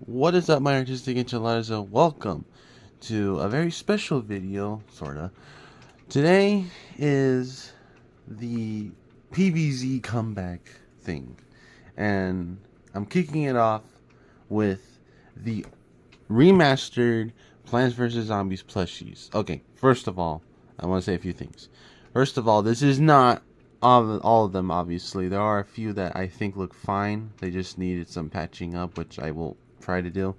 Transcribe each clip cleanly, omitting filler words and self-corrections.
What is up, my artistic enchiladas? Welcome to a very special video, sorta. Today is the PVZ comeback thing, and I'm kicking it off with the remastered Plants vs. Zombies plushies. Okay, first of all, I want to say a few things. First of all, this is not all of them, obviously. There are a few that I think look fine. They just needed some patching up, which I will try to do.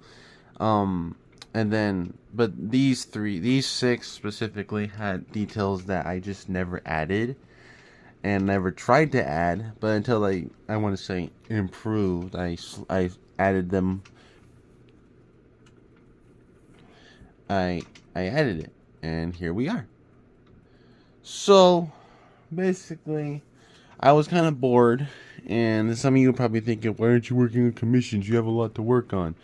And then, but these six specifically had details that I just never added and never tried to add. But until I want to say improved, I added them. I added it, and here we are. So basically, I was kind of bored, and some of you are probably thinking, why aren't you working on commissions? You have a lot to work on.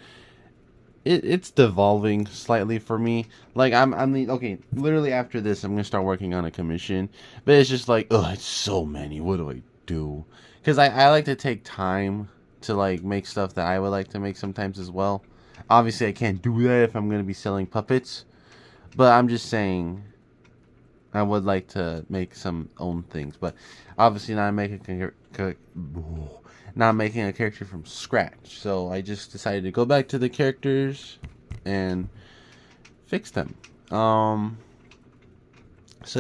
It's devolving slightly for me. Like, okay, literally after this, I'm going to start working on a commission. But it's just like, oh, it's so many. What do I do? Because I like to take time to, like, make stuff that I would like to make sometimes as well. Obviously, I can't do that if I'm going to be selling puppets. But I'm just saying, I would like to make some own things, but obviously not making a character from scratch. So I just decided to go back to the characters and fix them. So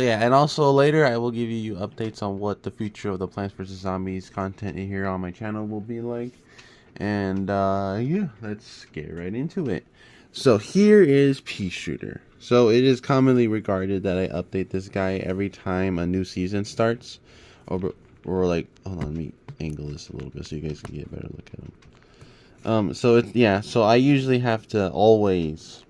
yeah, and also later I will give you updates on what the future of the Plants vs. Zombies content here on my channel will be like. And yeah, let's get right into it. So here is Peashooter. So it is commonly regarded that I update this guy every time a new season starts. Or like, hold on, let me angle this a little bit so you guys can get a better look at him. So it's, yeah, so I usually have to always...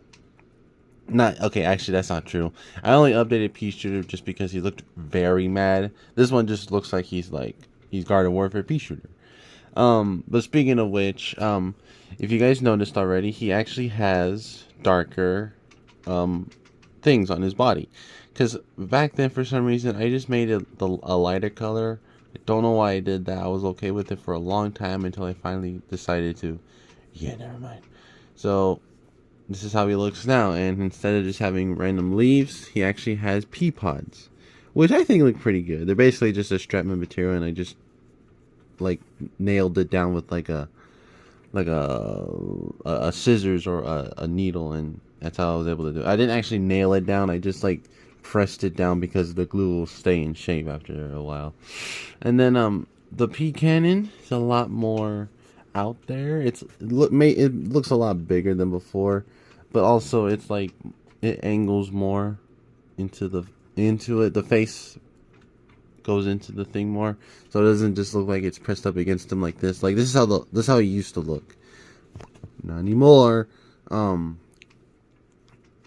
Okay, actually that's not true. I only updated Peashooter just because he looked very mad. This one just looks like he's Garden Warfare Peashooter. But speaking of which, if you guys noticed already, he actually has darker, things on his body. Because back then, for some reason, I just made it a lighter color. I don't know why I did that. I was okay with it for a long time until I finally decided to, yeah, never mind. So, this is how he looks now. And instead of just having random leaves, he actually has pea pods. Which I think look pretty good. They're basically just a strapman material, and I just like nailed it down with like a scissors or a needle, and that's how I was able to do it. I didn't actually nail it down. I just like pressed it down because the glue will stay in shape after a while. And then the pea cannon is a lot more out there. It looks a lot bigger than before, but also it's like it angles more into it. The face goes into the thing more, so it doesn't just look like it's pressed up against him like this. Like this is how he used to look. Not anymore.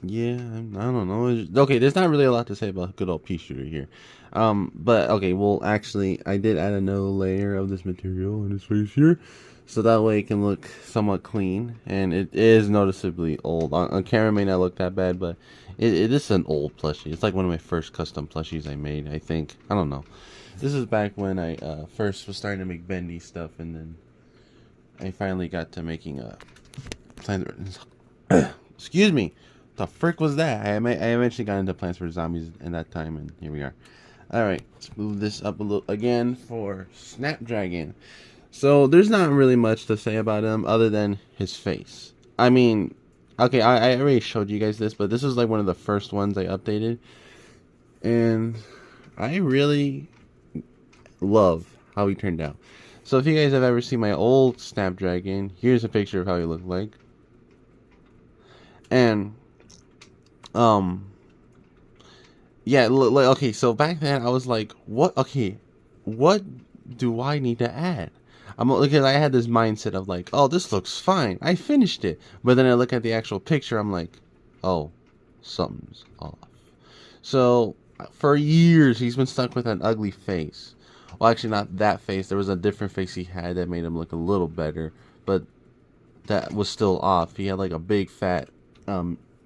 Yeah, I don't know. Okay, there's not really a lot to say about good old Peashooter here. But okay, well, actually, I did add another layer of this material on his face here, so that way it can look somewhat clean. And it is noticeably old. On camera, it may not look that bad, but it is an old plushie. It's like one of my first custom plushies I made, I think. I don't know. This is back when I first was starting to make bendy stuff, and then I finally got to making a... Excuse me. The frick was that? I eventually got into Plants vs. Zombies in that time, and here we are. Alright, let's move this up a little again for Snapdragon. So, there's not really much to say about him other than his face. I mean, okay, I already showed you guys this, but this was like one of the first ones I updated. And I really love how he turned out. So, if you guys have ever seen my old Snapdragon, here's a picture of how he looked like. And yeah, okay, so back then I was like, what do I need to add? Because I had this mindset of like, oh, this looks fine, I finished it. But then I look at the actual picture, I'm like, oh, something's off. So for years he's been stuck with an ugly face. Well, actually not that face, there was a different face he had that made him look a little better, but that was still off. He had like a big fat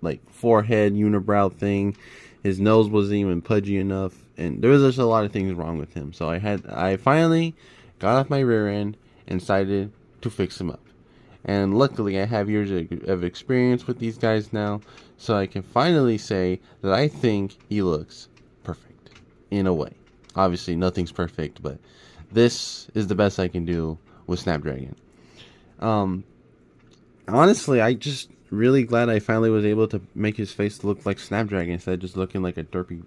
like forehead unibrow thing. His nose wasn't even pudgy enough, and there was just a lot of things wrong with him. So I finally got off my rear end and decided to fix him up. And luckily I have years of experience with these guys now, so I can finally say that I think he looks perfect in a way. Obviously nothing's perfect, but this is the best I can do with Snapdragon. Honestly, I just really glad I finally was able to make his face look like Snapdragon instead of just looking like a derpy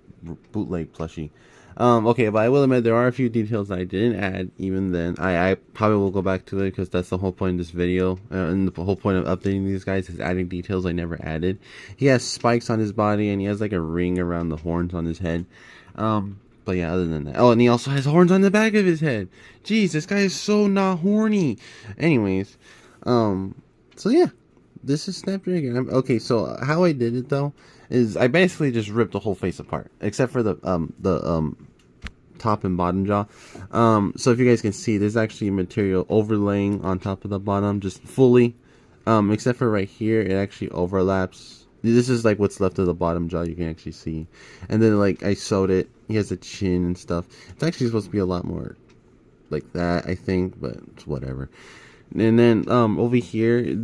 bootleg plushie. Okay, but I will admit there are a few details that I didn't add even then. I probably will go back to it because that's the whole point of this video. And the whole point of updating these guys is adding details I never added. He has spikes on his body and he has like a ring around the horns on his head. But yeah, other than that. Oh, and he also has horns on the back of his head. Jeez, this guy is so not horny. Anyways, so yeah, this is Snapdragon. Okay, so how I did it though is I basically just ripped the whole face apart, except for the top and bottom jaw. So if you guys can see, there's actually material overlaying on top of the bottom, just fully. Except for right here, it actually overlaps. This is like what's left of the bottom jaw you can actually see. And then like I sewed it. He has a chin and stuff. It's actually supposed to be a lot more like that, I think, but it's whatever. And then over here,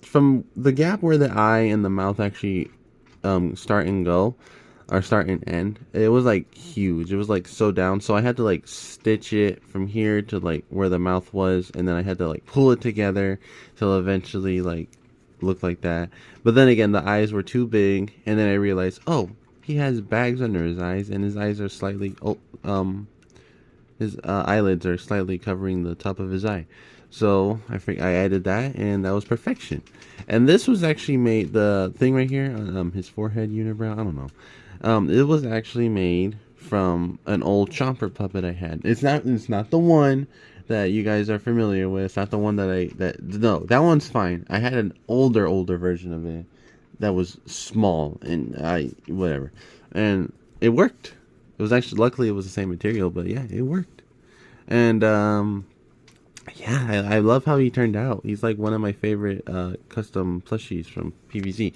from the gap where the eye and the mouth actually start and go, or start and end, it was like huge. It was like so down, so I had to like stitch it from here to like where the mouth was, and then I had to like pull it together till eventually like look like that. But then again, the eyes were too big, and then I realized, oh, he has bags under his eyes, and his eyes are slightly his eyelids are slightly covering the top of his eye. So I added that, and that was perfection. And this was actually made, the thing right here on his forehead unibrow, I don't know. It was actually made from an old Chomper puppet I had. It's not the one that you guys are familiar with. It's not the one no, that one's fine. I had an older version of it that was small, and whatever. And it worked. It was actually, luckily it was the same material, but yeah, it worked. And yeah, I love how he turned out. He's like one of my favorite custom plushies from PVZ.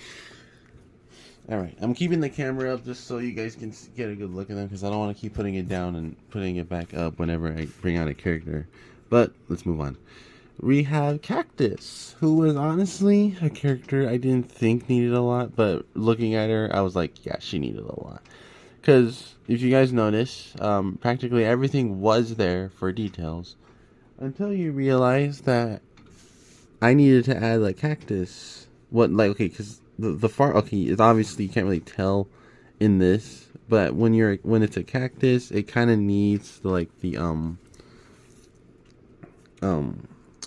Alright, I'm keeping the camera up just so you guys can get a good look at them, because I don't want to keep putting it down and putting it back up whenever I bring out a character. But let's move on. We have Cactus, who was honestly a character I didn't think needed a lot, but looking at her, I was like, yeah, she needed a lot. Because if you guys notice, practically everything was there for details, until you realize that I needed to add like Cactus. Okay, because the far, okay, it's obviously you can't really tell in this, but when it's a cactus, it kind of needs the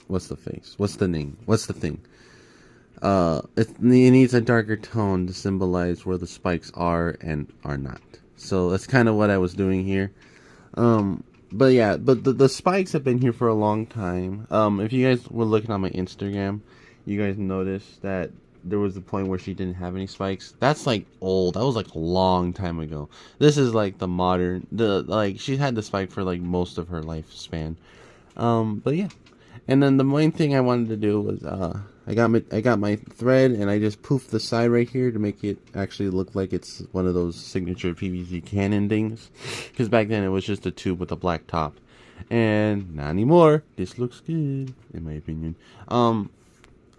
what's the face? What's the name? What's the thing? It needs a darker tone to symbolize where the spikes are and are not. So that's kind of what I was doing here. But yeah, but the spikes have been here for a long time. If you guys were looking on my Instagram, you guys noticed that there was a point where she didn't have any spikes. That's like old. That was like a long time ago. This is like the modern, like she had the spike for like most of her lifespan. But yeah. And then the main thing I wanted to do was I got my thread, and I just poofed the side right here to make it actually look like it's one of those signature PVZ cannon things. Because back then it was just a tube with a black top, and not anymore. This looks good in my opinion.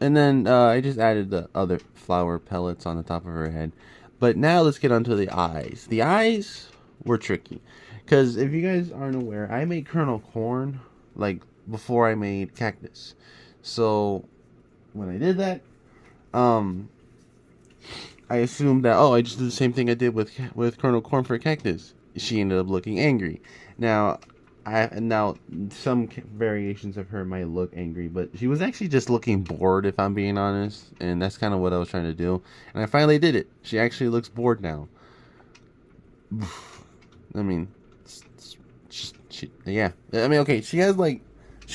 And then I just added the other flower pellets on the top of her head. But now let's get onto the eyes. The eyes were tricky, because if you guys aren't aware, I made Kernel Corn like before I made Cactus. So when I did that, I assumed that, oh, I just did the same thing I did with Kernel Corn for Cactus. She ended up looking angry. Now some variations of her might look angry, but she was actually just looking bored, if I'm being honest, and that's kind of what I was trying to do. And I finally did it. She actually looks bored now. I mean, yeah. I mean, okay, she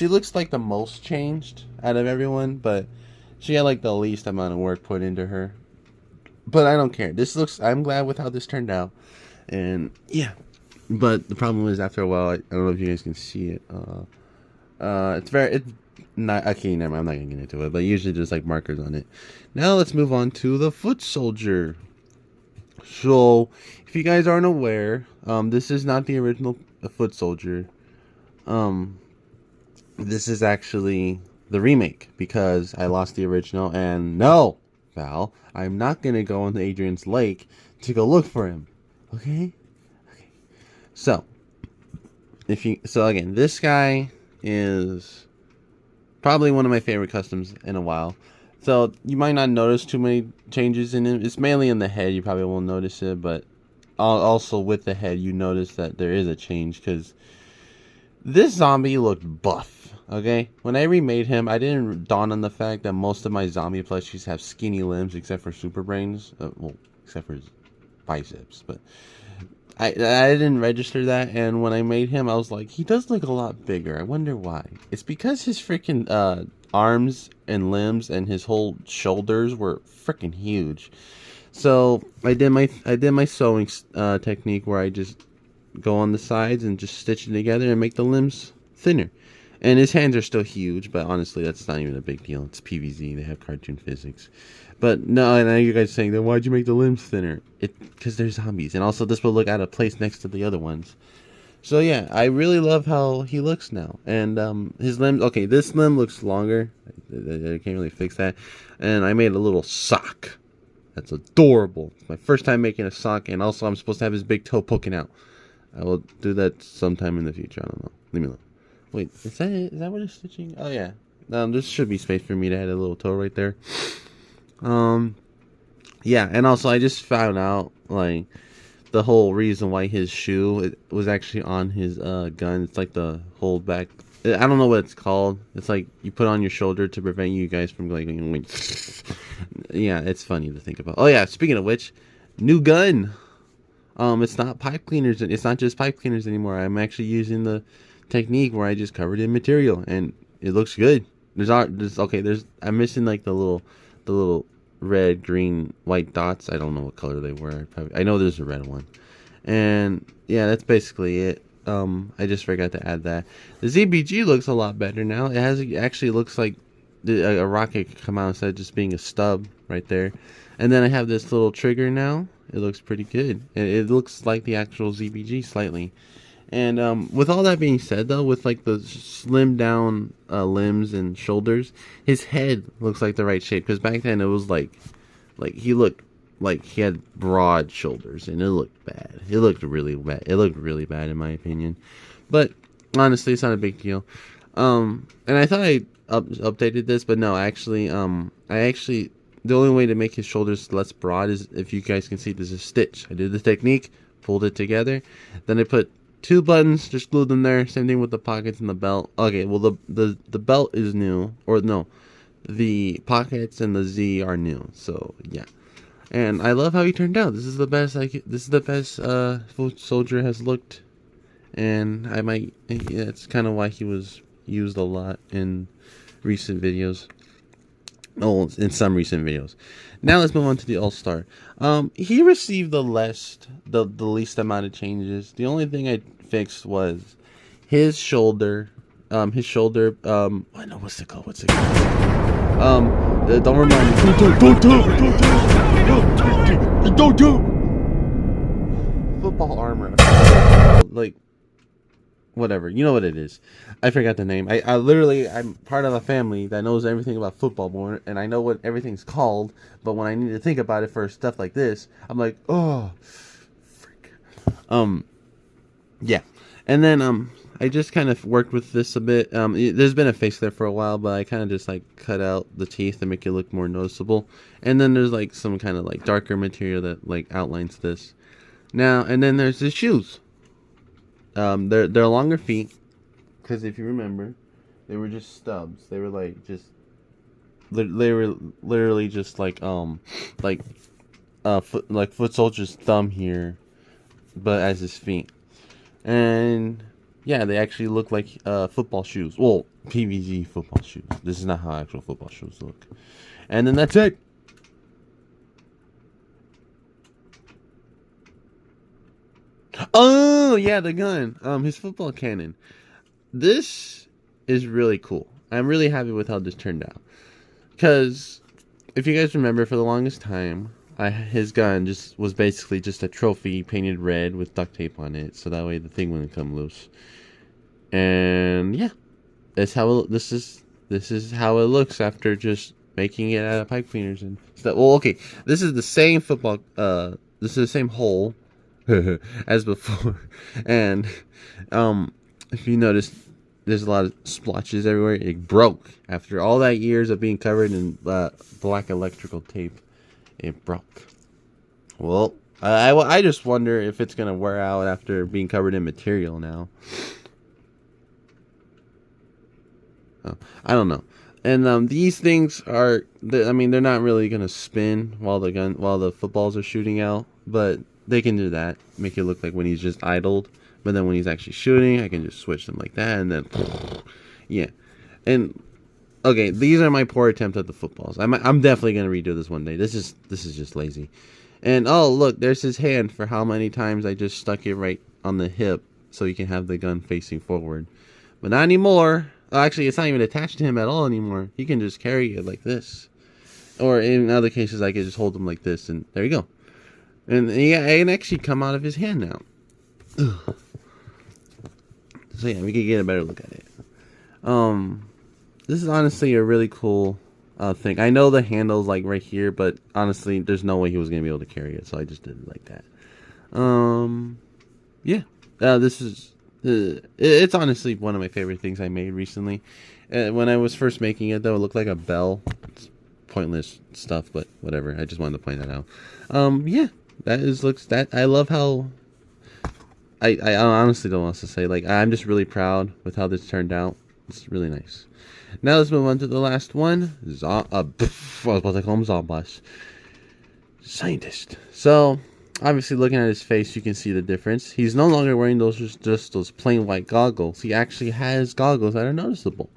looks like the most changed out of everyone, but she had like the least amount of work put into her. But I don't care. I'm glad with how this turned out. And yeah. But the problem is, after a while, I don't know if you guys can see it. It's not, okay, never mind, I'm not gonna get into it. But usually there's like markers on it. Now let's move on to the foot soldier. So, if you guys aren't aware, this is not the original foot soldier. This is actually the remake because I lost the original. And no, Val, I'm not gonna go into Adrian's Lake to go look for him. Okay. So again, this guy is probably one of my favorite customs in a while. So you might not notice too many changes in him. It's mainly in the head. You probably won't notice it, but also with the head, you notice that there is a change because this zombie looked buff. Okay, when I remade him, I didn't dawn on the fact that most of my zombie plushies have skinny limbs except for Super Brains. Well, except for his biceps, but I didn't register that, and when I made him, I was like, he does look a lot bigger. I wonder why. It's because his freaking arms and limbs and his whole shoulders were freaking huge. So I did my sewing technique where I just go on the sides and just stitch it together and make the limbs thinner. And his hands are still huge, but honestly, that's not even a big deal. It's PVZ. They have cartoon physics. But no, and I know you guys saying, then why'd you make the limbs thinner? Because they're zombies. And also, this will look out of place next to the other ones. So yeah, I really love how he looks now. And his limbs, okay, this limb looks longer. I can't really fix that. And I made a little sock. That's adorable. It's my first time making a sock. And also, I'm supposed to have his big toe poking out. I will do that sometime in the future. I don't know. Leave me alone. Wait, is that it? Is that what it's stitching? Oh, yeah. There should be space for me to add a little toe right there. Yeah, and also I just found out, like, the whole reason why his shoe was actually on his gun. It's like the hold back. I don't know what it's called. It's like you put on your shoulder to prevent you guys from like yeah, it's funny to think about. Oh yeah, speaking of which, new gun. It's not pipe cleaners. It's not just pipe cleaners anymore. I'm actually using the technique where I just covered in material and it looks good. I'm missing like the little red, green, white dots. I don't know what color they were. I know there's a red one. And yeah, that's basically it. I just forgot to add that. The ZBG looks a lot better now. It actually looks like a rocket could come out instead of just being a stub right there. And then I have this little trigger now. It looks pretty good. It looks like the actual ZBG slightly. And with all that being said, though, with like the slim down limbs and shoulders, his head looks like the right shape. Because back then it was like he looked like he had broad shoulders, and it looked bad. It looked really bad. It looked really bad in my opinion. But honestly, it's not a big deal. And I thought I updated this, but no, actually, the only way to make his shoulders less broad is if you guys can see there's a stitch. I did the technique, pulled it together, then I put 2 buttons, just glued them there. Same thing with the pockets and the belt. Okay, well the belt is new, or no, the pockets and the Z are new. So yeah, and I love how he turned out. This is the best. This is the best foot soldier has looked, and I might. Yeah, it's kind of why he was used a lot in recent videos. Oh, in some recent videos. Now let's move on to the All-Star. He received the least amount of changes. The only thing I fixed was his shoulder. I know what's it called? Don't remind me. Don't do. Football armor. Like, whatever, you know what it is. I forgot the name. I'm part of a family that knows everything about football more, and I know what everything's called, but when I need to think about it for stuff like this, I'm like, oh frick. Yeah. And then I just kind of worked with this a bit. There's been a face there for a while, but I kind of just like cut out the teeth to make it look more noticeable. And then there's like some kind of like darker material that like outlines this. Now, and then there's the shoes. They're longer feet, because if you remember, they were just stubs. They were like they were literally just like foot soldier's thumb here, but as his feet. And yeah, they actually look like football shoes. Well, PVZ football shoes. This is not how actual football shoes look. And then that's it. Oh yeah, the gun. His football cannon. This is really cool. I'm really happy with how this turned out. Because if you guys remember, for the longest time, his gun was basically just a trophy painted red with duct tape on it, so that way the thing wouldn't come loose. And yeah, that's how this is. this is how it looks after just making it out of pipe cleaners and stuff. Well, okay, this is the same football. This is the same hole as before, and if you notice, there's a lot of splotches everywhere. It broke after all that years of being covered in black electrical tape. It broke. Well, I just wonder if it's gonna wear out after being covered in material now. Oh, I don't know. And these things are, I mean, they're not really gonna spin while the footballs are shooting out, but they can do that, make it look like when he's just idled. But then when he's actually shooting, I can just switch them like that, and then yeah. And okay, these are my poor attempt at the footballs. I'm definitely gonna redo this one day. This is just lazy. And oh look, there's his hand for how many times I just stuck it right on the hip so you can have the gun facing forward. But not anymore. Actually, it's not even attached to him at all anymore. He can just carry it like this. Or in other cases, I can just hold him like this, and there you go. And yeah, it can actually come out of his hand now. Ugh. So yeah, we can get a better look at it. This is honestly a really cool thing. I know the handle's like right here, but honestly, there's no way he was gonna be able to carry it, so I just did it like that. Yeah. This is it's honestly one of my favorite things I made recently. When I was first making it, though, it looked like a bell. It's pointless stuff, but whatever. I just wanted to point that out. Yeah, I love how. I honestly don't know what to say. Like, I'm just really proud with how this turned out. It's really nice. Now let's move on to the last one. I was about to call him Zomboss. Scientist. So, obviously, looking at his face, you can see the difference. He's no longer wearing just those plain white goggles. He actually has goggles that are noticeable.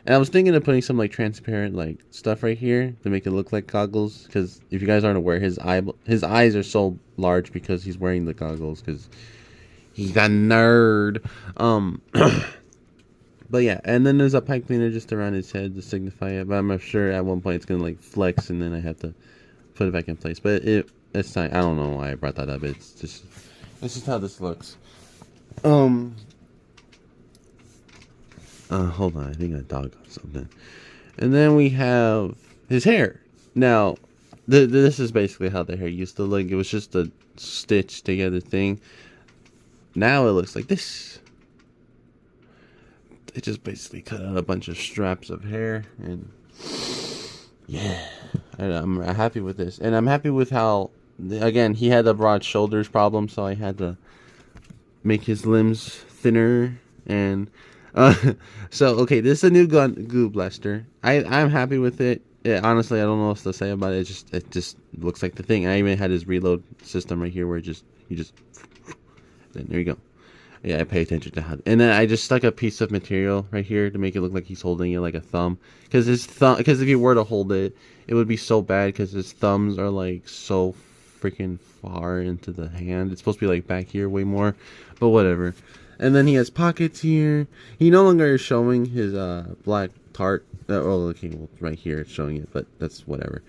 And I was thinking of putting some like transparent like stuff right here to make it look like goggles. Because if you guys aren't aware, his eyes are so large because he's wearing the goggles. Because he's a nerd. But yeah, and then there's a pipe cleaner just around his head to signify it. But I'm sure at one point it's gonna like flex, and then I have to put it back in place. But it's not. I don't know why I brought that up. It's just this is how this looks. Hold on. I think I dogged on something. And then we have his hair. Now, this is basically how the hair used to look. It was just a stitched together thing. Now it looks like this. They just basically cut out a bunch of straps of hair, and yeah, I'm happy with this. And I'm happy with how, again, he had the broad shoulders problem, so I had to make his limbs thinner. And so okay, this is a new goo blaster. I'm happy with it. Yeah, honestly, I don't know what to say about it. It just looks like the thing. I even had his reload system right here, where you just then there you go. Yeah, I pay attention to how. And then I just stuck a piece of material right here to make it look like he's holding it like a thumb. Because if he were to hold it, it would be so bad because his thumbs are like so freaking far into the hand. It's supposed to be like back here way more, but whatever. And then he has pockets here. He no longer is showing his black tart. Okay, well, right here it's showing it, but that's whatever.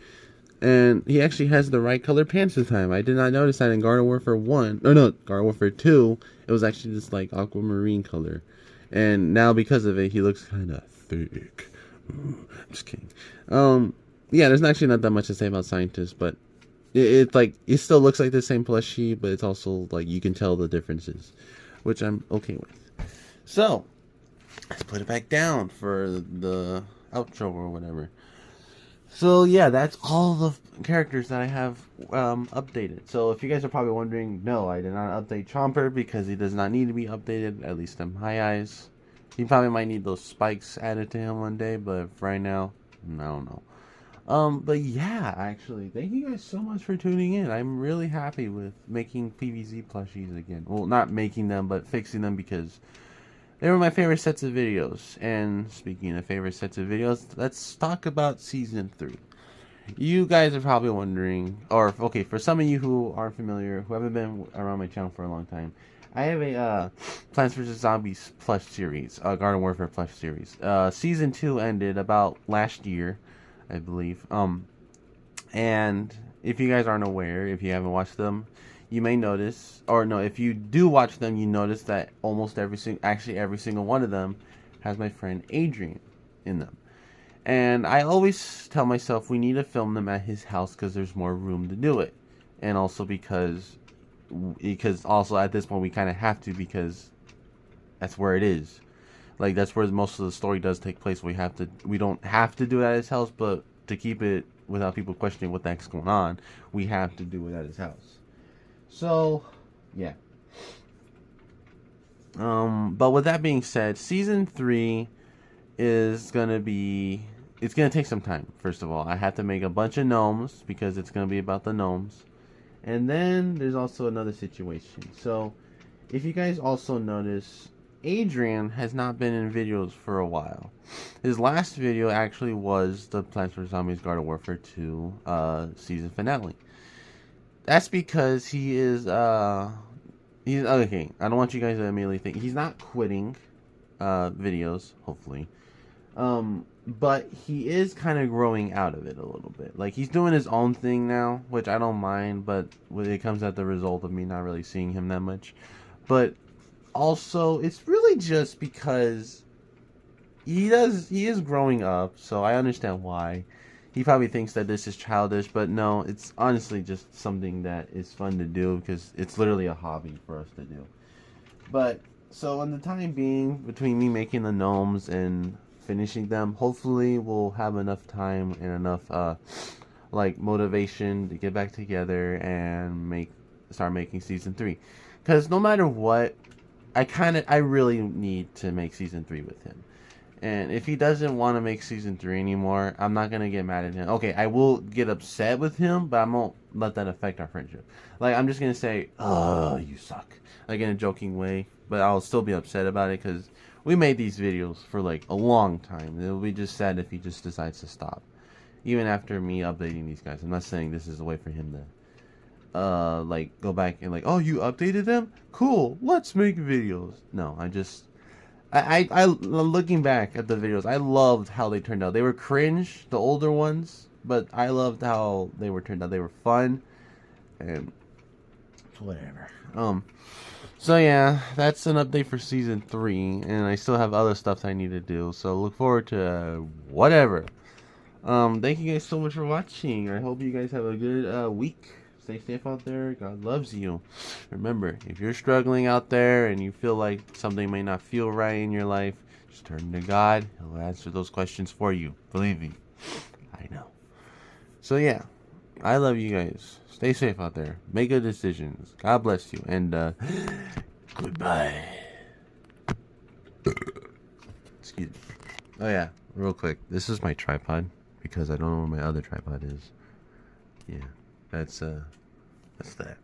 And he actually has the right color pants this time. I did not notice that in Garden Warfare 1. Oh no, Garden Warfare 2. It was actually this like aquamarine color. And now because of it, he looks kind of thick. I'm just kidding. Yeah, there's actually not that much to say about Scientist, but it's like, it still looks like the same plushie, but it's also like, you can tell the differences, which I'm okay with. So, let's put it back down for the outro or whatever. So yeah, that's all the characters that I have updated. So if you guys are probably wondering, no, I did not update Chomper because he does not need to be updated, at least in my eyes. He probably might need those spikes added to him one day, but for right now, I don't know. But yeah, actually, thank you guys so much for tuning in. I'm really happy with making PVZ plushies again. Well, not making them, but fixing them, because they were my favorite sets of videos. And speaking of favorite sets of videos, let's talk about Season 3. You guys are probably wondering, or okay, for some of you who aren't familiar, who haven't been around my channel for a long time, I have a Plants vs. Zombies plush series, Garden Warfare plush series. Season 2 ended about last year, I believe. And if you guys aren't aware, if you haven't watched them, you may notice, or no, if you do watch them, you notice that almost every single one of them has my friend Adrian in them. And I always tell myself we need to film them at his house because there's more room to do it. And also because also at this point we kind of have to, because that's where it is. Like, that's where most of the story does take place. We don't have to do it at his house, but to keep it without people questioning what the heck's going on, we have to do it at his house. So, yeah. But with that being said, season 3 is gonna be, it's gonna take some time. First of all, I have to make a bunch of gnomes because it's gonna be about the gnomes. And then there's also another situation. So, if you guys also notice, Adrian has not been in videos for a while. His last video actually was the Plants vs Zombies Garden Warfare 2 season finale. That's because he's okay. I don't want you guys to immediately think he's not quitting videos, hopefully. But he is kind of growing out of it a little bit. Like, he's doing his own thing now, which I don't mind, but when it comes at the result of me not really seeing him that much. But also, it's really just because he is growing up, so I understand why. He probably thinks that this is childish, but no, it's honestly just something that is fun to do because it's literally a hobby for us to do. But, so in the time being, between me making the gnomes and finishing them, hopefully we'll have enough time and enough like motivation to get back together and start making season 3. Because no matter what, I really need to make season 3 with him. And if he doesn't want to make season 3 anymore, I'm not going to get mad at him. Okay, I will get upset with him, but I won't let that affect our friendship. Like, I'm just going to say, oh, you suck. Like, in a joking way. But I'll still be upset about it because we made these videos for, like, a long time. It'll be just sad if he just decides to stop. Even after me updating these guys. I'm not saying this is a way for him to like go back and like, oh, you updated them? Cool, let's make videos. No, I looking back at the videos, I loved how they turned out. They were cringe, the older ones, but I loved how they were turned out. They were fun and whatever. So yeah, that's an update for season 3, and I still have other stuff that I need to do. So look forward to whatever. Thank you guys so much for watching. I hope you guys have a good week. Stay safe out there. God loves you. Remember, if you're struggling out there and you feel like something may not feel right in your life, just turn to God. He'll answer those questions for you. Believe me. I know. So yeah, I love you guys. Stay safe out there. Make good decisions. God bless you. And goodbye. Excuse me. Oh yeah, real quick. This is my tripod because I don't know where my other tripod is. Yeah, that's that.